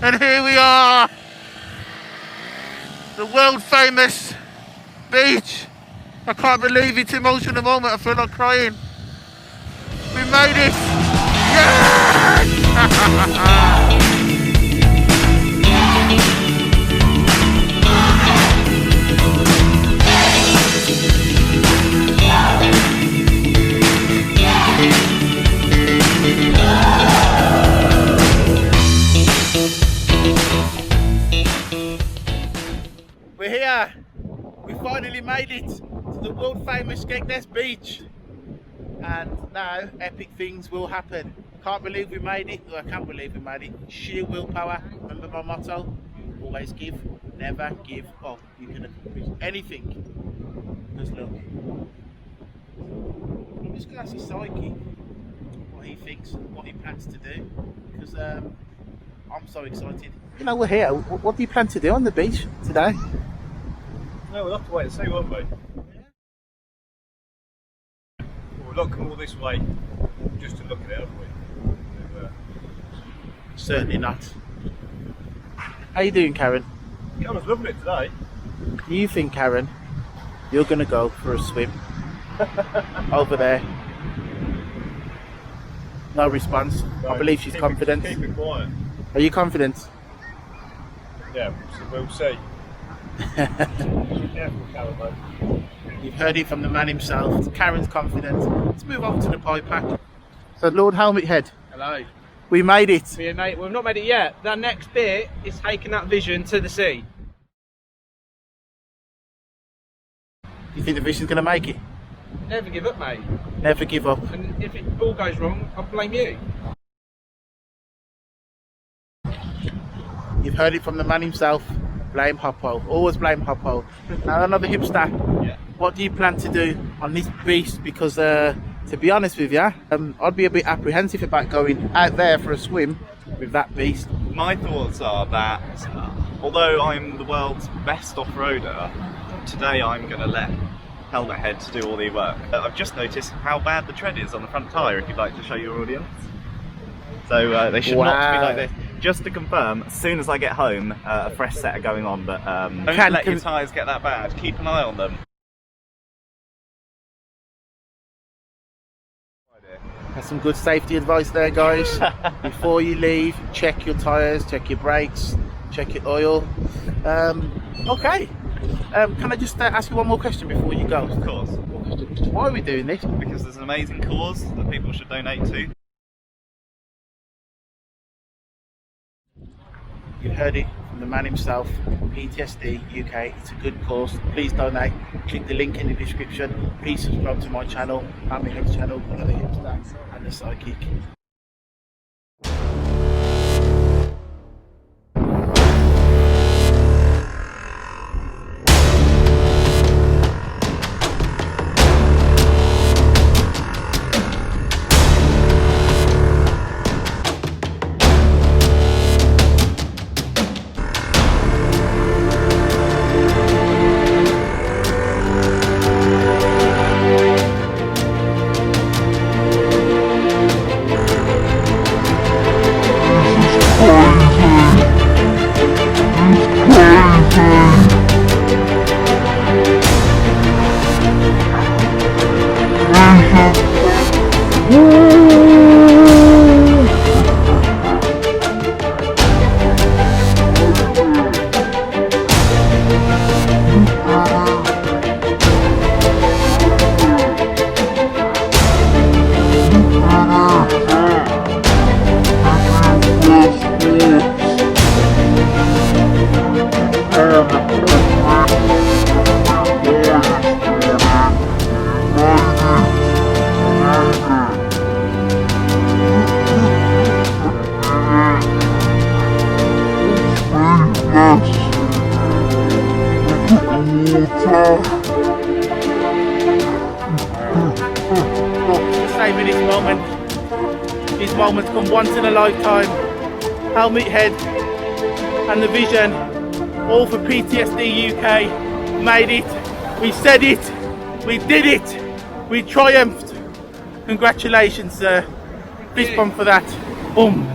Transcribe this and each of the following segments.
And here we are, the world famous beach. I can't believe it's emotional moment, I feel like crying. We made it! Yes! We're here. We finally made it to the world famous Skegvegas beach. And now epic things will happen. Can't believe we made it. Well, I can't believe we made it. Sheer willpower. Remember my motto? Always give, never give up. You can accomplish anything. Because look, I'm just going to ask his psychic what he thinks, what he plans to do. Because I'm so excited. You know, we're here. What do you plan to do on the beach today? No, we'll have to wait and see, won't we? We'll not come all this way just to look at it, have we? Certainly not. How you doing, Karen? I was loving it today. Do you think, Karen, you're going to go for a swim over there? No response. No, I believe she's confident. Keep it quiet. Are you confident? Yeah, we'll see. Careful, Karen, mate. You've heard it from the man himself. Karen's confident. Let's move on to the pie pack. So, Lord Helmet Head. Hello. We made it. We've not made it yet. That next bit is taking that vision to the sea. Do you think the vision's going to make it? Never give up, mate. Never give up. And if it all goes wrong, I'll blame you. You've heard it from the man himself. Blame Hoppo. Always blame Hoppo. Now another hipster. Yeah. What do you plan to do on this beast? Because to be honest with you, I'd be a bit apprehensive about going out there for a swim with that beast. My thoughts are that although I'm the world's best off-roader, today I'm going to let Helmet Head to do all the work. I've just noticed how bad the tread is on the front tyre, if you'd like to show your audience. So they should not be like this. Just to confirm, as soon as I get home, a fresh set are going on, but don't let your tyres get that bad. Keep an eye on them. That's some good safety advice there, guys. Before you leave, check your tyres, check your brakes, check your oil. Okay. Can I just ask you one more question before you go? Of course. Why are we doing this? Because there's an amazing cause that people should donate to. You heard it from the man himself, PTSD UK. It's a good cause. Please donate. Click the link in the description. Please subscribe to my channel, Helmet Head's channel, one of the hipster and the psychic. Saving this moment. These moments come once in a lifetime. Helmet Head and the vision, all for PTSD UK. Made it. We said it. We did it. We triumphed. Congratulations, sir. Fist bump for that. Boom.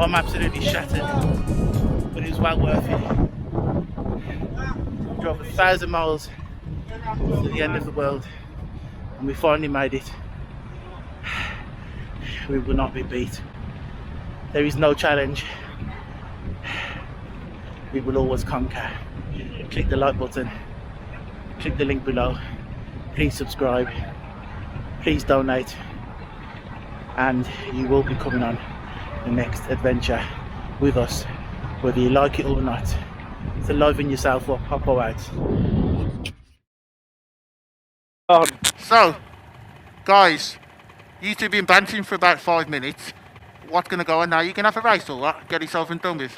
I'm absolutely shattered, but it was well worth it. We drove 1,000 miles to the end of the world, and we finally made it. We will not be beat. There is no challenge. We will always conquer. Click the like button, click the link below, please subscribe, please donate, and you will be coming on the next adventure with us, whether you like it or not. So liven yourself up, hop out. So, guys, you two have been bantering for about 5 minutes. What's going to go on now? You can have a race or what? Get yourself and done with.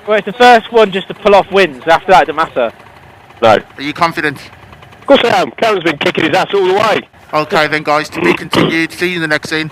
Well, it's the first one just to pull off wins. After that, it doesn't matter. No. Are you confident? Of course I am. Cameron's been kicking his ass all the way. Okay then guys, to be continued. See you in the next scene.